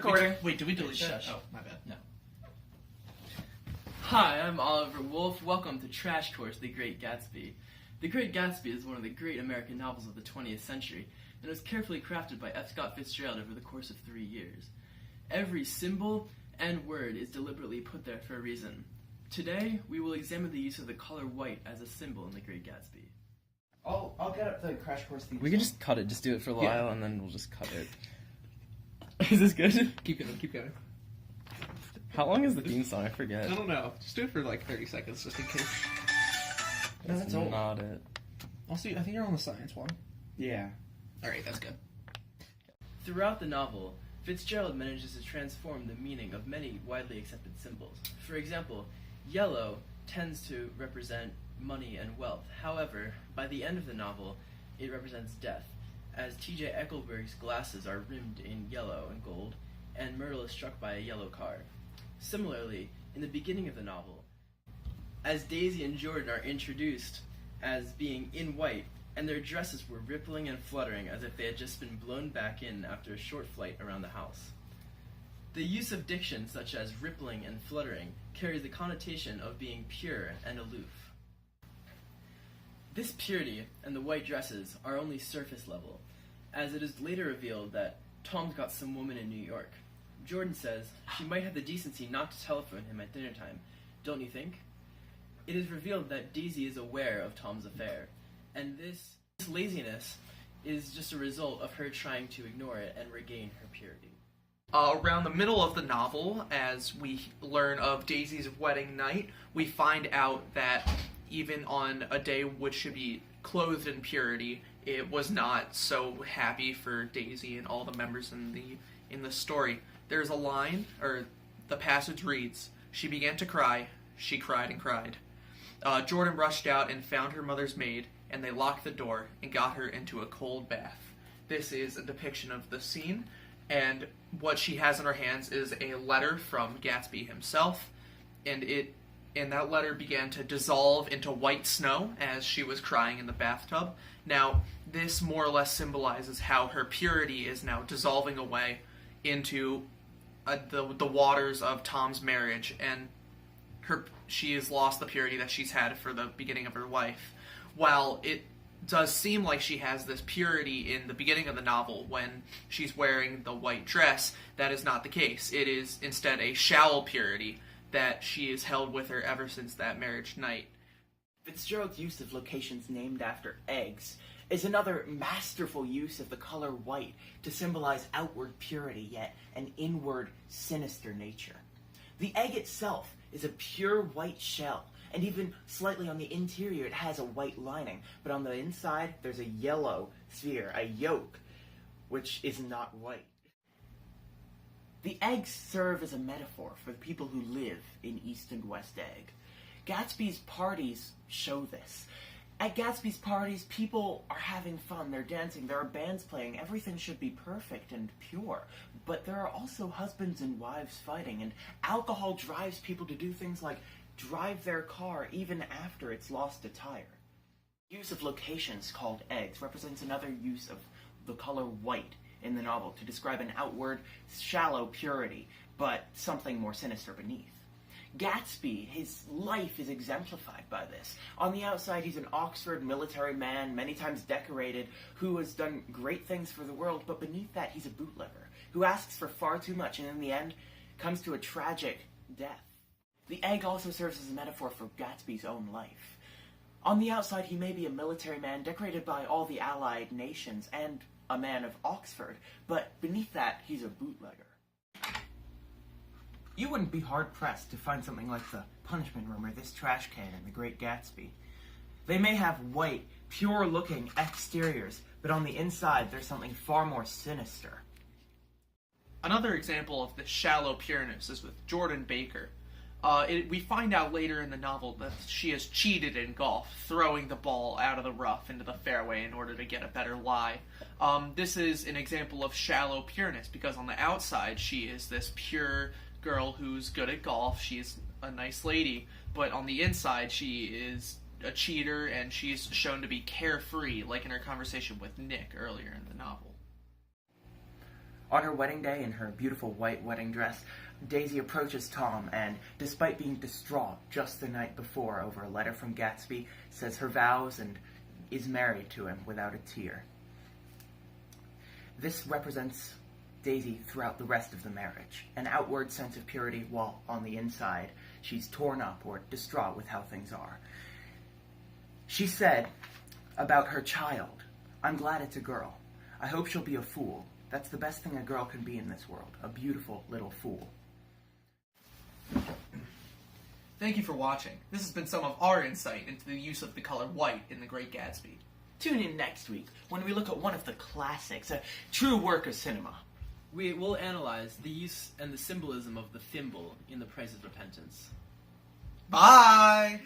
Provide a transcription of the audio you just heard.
Recording. Wait, did we delete that? Shush. Oh, my bad. No. Hi, I'm Oliver Wolf. Welcome to Trash Course, The Great Gatsby. The Great Gatsby is one of the great American novels of the 20th century, and was carefully crafted by F. Scott Fitzgerald over the course of 3 years. Every symbol and word is deliberately put there for a reason. Today, we will examine the use of the color white as a symbol in The Great Gatsby. I'll get up the Crash Course theme. We can just cut it. Just do it for a while, Yeah. and then we'll just cut it. Is this good? Keep going, keep going. How long is the theme song? I forget. I don't know. Just do it for like 30 seconds, just in case. No, That's that's old. not it. I'll see. I think you're on the science one. Yeah. Alright, that's good. Throughout the novel, Fitzgerald manages to transform the meaning of many widely accepted symbols. For example, yellow tends to represent money and wealth. However, by the end of the novel, it represents death, as T.J. Eckleburg's glasses are rimmed in yellow and gold, and Myrtle is struck by a yellow car. Similarly, in the beginning of the novel, as Daisy and Jordan are introduced as being in white, and their dresses were rippling and fluttering as if they had just been blown back in after a short flight around the house. The use of diction such as rippling and fluttering carries the connotation of being pure and aloof. This purity and the white dresses are only surface level, as it is later revealed that Tom's got some woman in New York. Jordan says she might have the decency not to telephone him at dinner time, don't you think? It is revealed that Daisy is aware of Tom's affair, and this laziness is just a result of her trying to ignore it and regain her purity. Around the middle of the novel, as we learn of Daisy's wedding night, we find out that even on a day which should be clothed in purity, it was not so happy for Daisy and all the members in the story. There's a line, or the passage reads, "She began to cry, she cried and cried. Jordan rushed out and found her mother's maid, and they locked the door and got her into a cold bath." This is a depiction of the scene, and what she has in her hands is a letter from Gatsby himself, and that letter began to dissolve into white snow as she was crying in the bathtub. Now, this more or less symbolizes how her purity is now dissolving away into the waters of Tom's marriage, and she has lost the purity that she's had for the beginning of her life. While it does seem like she has this purity in the beginning of the novel when she's wearing the white dress, that is not the case. It is instead a shallow purity that she has held with her ever since that marriage night. Fitzgerald's use of locations named after eggs is another masterful use of the color white to symbolize outward purity, yet an inward, sinister nature. The egg itself is a pure white shell, and even slightly on the interior it has a white lining, but on the inside there's a yellow sphere, a yolk, which is not white. The eggs serve as a metaphor for the people who live in East and West Egg. Gatsby's parties show this. At Gatsby's parties, people are having fun, they're dancing, there are bands playing, everything should be perfect and pure. But there are also husbands and wives fighting, and alcohol drives people to do things like drive their car even after it's lost a tire. Use of locations called eggs represents another use of the color white in the novel to describe an outward, shallow purity, but something more sinister beneath. Gatsby, his life is exemplified by this. On the outside, he's an Oxford military man, many times decorated, who has done great things for the world, but beneath that, he's a bootlegger, who asks for far too much, and in the end, comes to a tragic death. The egg also serves as a metaphor for Gatsby's own life. On the outside, he may be a military man, decorated by all the allied nations, and a man of Oxford, but beneath that, he's a bootlegger. You wouldn't be hard-pressed to find something like the punishment room or this trash can in The Great Gatsby. They may have white, pure-looking exteriors, but on the inside there's something far more sinister. Another example of this shallow pureness is with Jordan Baker. We find out later in the novel that she has cheated in golf, throwing the ball out of the rough into the fairway in order to get a better lie. This is an example of shallow pureness, because on the outside she is this pure girl who's good at golf, she's a nice lady, but on the inside she is a cheater, and she's shown to be carefree, like in her conversation with Nick earlier in the novel. On her wedding day, in her beautiful white wedding dress, Daisy approaches Tom and, despite being distraught just the night before over a letter from Gatsby, says her vows and is married to him without a tear. This represents Daisy throughout the rest of the marriage, an outward sense of purity while on the inside she's torn up or distraught with how things are. She said about her child, "I'm glad it's a girl. I hope she'll be a fool. That's the best thing a girl can be in this world, a beautiful little fool." Thank you for watching. This has been some of our insight into the use of the color white in The Great Gatsby. Tune in next week when we look at one of the classics, a true work of cinema. We will analyze the use and the symbolism of the thimble in The Price of Repentance. Bye!